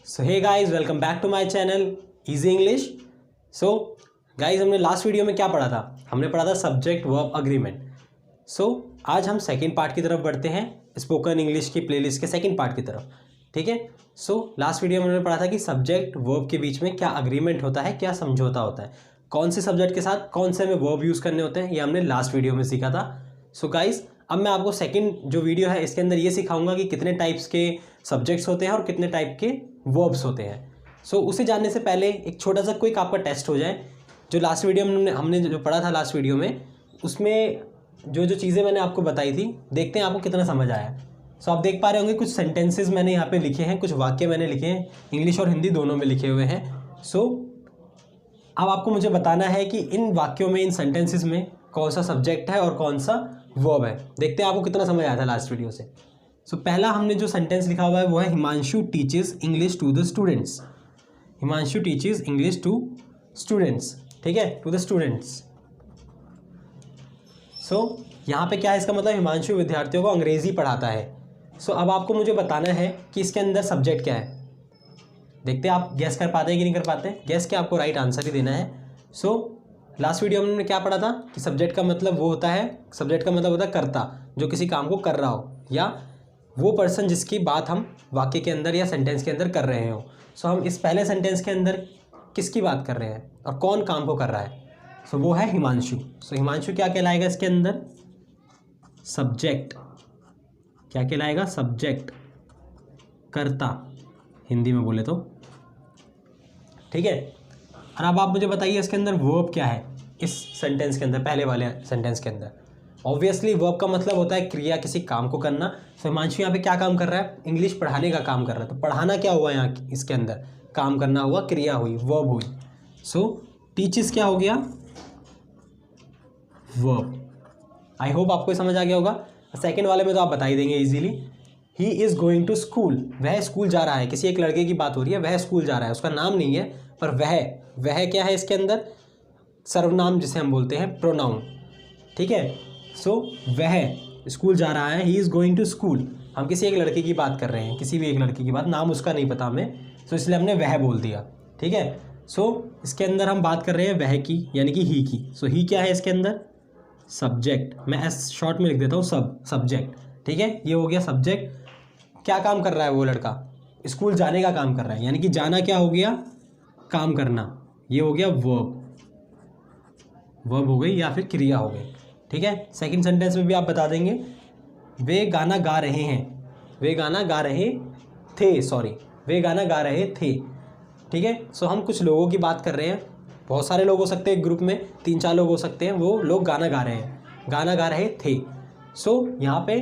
So hey guys, welcome back to my channel easy English. So guys, हमने last video में क्या पढ़ा था? हमने पढ़ा था सब्जेक्ट वर्ब अग्रीमेंट। सो आज हम सेकंड पार्ट की तरफ बढ़ते हैं, स्पोकन इंग्लिश की प्लेलिस्ट के सेकंड पार्ट की तरफ। ठीक है। सो लास्ट वीडियो में हमने पढ़ा था कि सब्जेक्ट वर्ब के बीच में क्या अग्रीमेंट होता है, क्या समझौता होता है, कौन से सब्जेक्ट के साथ कौन से में वर्ब यूज़ करने होते हैं, ये हमने लास्ट वीडियो में सीखा था। सो गाइस, अब मैं आपको सेकंड जो वीडियो है इसके अंदर ये सिखाऊंगा कि कितने टाइप्स के सब्जेक्ट्स होते हैं और कितने टाइप के वर्ब्स होते हैं। सो उसे जानने से पहले एक छोटा सा क्विक आपका टेस्ट हो जाए। जो लास्ट वीडियो में हमने जो पढ़ा था लास्ट वीडियो में, उसमें जो जो चीज़ें मैंने आपको बताई थी, देखते हैं आपको कितना समझ आया। सो आप देख पा रहे होंगे कुछ सेंटेंसेस मैंने यहाँ पे लिखे हैं, कुछ वाक्य मैंने लिखे हैं, इंग्लिश और हिंदी दोनों में लिखे हुए हैं। सो अब आपको मुझे बताना है कि इन वाक्यों में, इन सेंटेंसेस में कौन सा सब्जेक्ट है और कौन सा वर्ब है। देखते हैं आपको कितना समझ आया था लास्ट वीडियो से। सो पहला हमने जो सेंटेंस लिखा हुआ है वो है Himanshu teaches English to the students. Himanshu teaches English to students. ठीक है, टू द स्टूडेंट्स। सो यहाँ पे क्या है, इसका मतलब हिमांशु विद्यार्थियों को अंग्रेजी पढ़ाता है। सो अब आपको मुझे बताना है कि इसके अंदर सब्जेक्ट क्या है। देखते हैं आप गैस कर पाते हैं कि नहीं कर पाते। गैस क्या, आपको राइट आंसर ही देना है। सो लास्ट वीडियो में हमने क्या पढ़ा था कि सब्जेक्ट का मतलब वो होता है, सब्जेक्ट का मतलब होता है कर्ता, जो किसी काम को कर रहा हो, या वो पर्सन जिसकी बात हम वाक्य के अंदर या सेंटेंस के अंदर कर रहे हो। सो हम इस पहले सेंटेंस के अंदर किसकी बात कर रहे हैं और कौन काम को कर रहा है? सो वो है हिमांशु। सो हिमांशु क्या कहलाएगा इसके अंदर? सब्जेक्ट। क्या कहलाएगा? सब्जेक्ट, कर्ता, हिंदी में बोले तो। ठीक है। और अब आप मुझे बताइए इसके अंदर वर्ब क्या है इस सेंटेंस के अंदर, पहले वाले सेंटेंस के अंदर। ऑब्वियसली वर्ब का मतलब होता है क्रिया, किसी काम को करना। तो हिमांशु यहाँ पे क्या काम कर रहा है? इंग्लिश पढ़ाने का काम कर रहा है। तो पढ़ाना क्या हुआ यहाँ इसके अंदर? काम करना हुआ, क्रिया हुई, वर्ब हुई। सो टीचेस क्या हो गया? वर्ब। आई होप आपको समझ आ गया होगा। सेकेंड वाले में तो आप बता ही देंगे easily. He is going to school. वह स्कूल जा रहा है। किसी एक लड़के की बात हो रही है, वह स्कूल जा रहा है। उसका नाम नहीं है, पर वह क्या है इसके अंदर? सर्वनाम जिसे हम बोलते हैं, प्रोनाउन। ठीक है। सो वह स्कूल जा रहा है, he is going to school. हम किसी एक लड़के की बात कर रहे हैं, किसी भी एक लड़के की बात, नाम उसका नहीं पता हमें, सो इसलिए हमने वह बोल दिया। ठीक है। सो इसके अंदर हम बात कर रहे हैं वह की, यानी कि ही की। सो ही क्या है इसके अंदर? सब्जेक्ट। मैं एस शॉर्ट में लिख देता हूँ, सब्जेक्ट। ठीक है, ये हो गया सब्जेक्ट। क्या काम कर रहा है वो लड़का? स्कूल जाने का काम कर रहा है, यानी कि जाना क्या हो गया? काम करना। ये हो गया वर्ब। वर्ब हो गई या फिर क्रिया हो गई। ठीक है। सेकंड सेंटेंस में भी आप बता देंगे, वे गाना गा रहे हैं। वे गाना गा रहे थे, सॉरी, वे गाना गा रहे थे। ठीक है। सो हम कुछ लोगों की बात कर रहे हैं, बहुत सारे लोग हो सकते हैं, ग्रुप में 3-4 लोग हो सकते हैं, वो लोग गाना गा रहे हैं, गाना गा रहे थे। सो यहाँ पे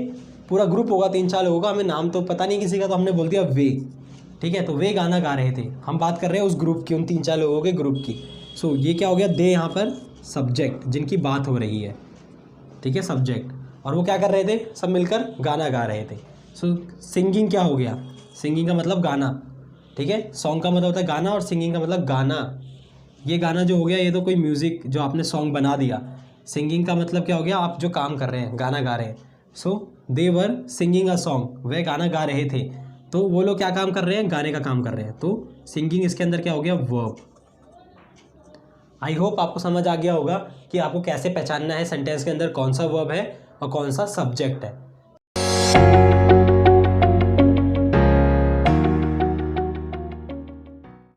पूरा ग्रुप होगा 3-4 लोगों का, हमें नाम तो पता नहीं किसी का, तो हमने बोल दिया वे। ठीक है। तो वे गाना गा रहे थे, हम बात कर रहे हैं उस ग्रुप की, उन 3-4 लोगों के ग्रुप की। सो ये क्या हो गया? दे यहाँ पर सब्जेक्ट, जिनकी बात हो रही है। ठीक है, सब्जेक्ट। और वो क्या कर रहे थे? सब मिलकर गाना गा रहे थे। सो सिंगिंग क्या हो गया? सिंगिंग का मतलब गाना। ठीक है। सॉन्ग का मतलब होता है गाना और सिंगिंग का मतलब गाना। ये गाना जो हो गया, ये तो कोई म्यूज़िक जो आपने सॉन्ग बना दिया। सिंगिंग का मतलब क्या हो गया? आप जो काम कर रहे हैं, गाना गा रहे हैं। सो दे वर सिंगिंग अ सॉन्ग। वह गाना गा रहे थे। तो वो लोग क्या काम कर रहे हैं? गाने का काम कर रहे हैं। तो सिंगिंग इसके अंदर क्या हो गया? वर्ब। आई होप आपको समझ आ गया होगा कि आपको कैसे पहचानना है सेंटेंस के अंदर कौन सा वर्ब है और कौन सा सब्जेक्ट है।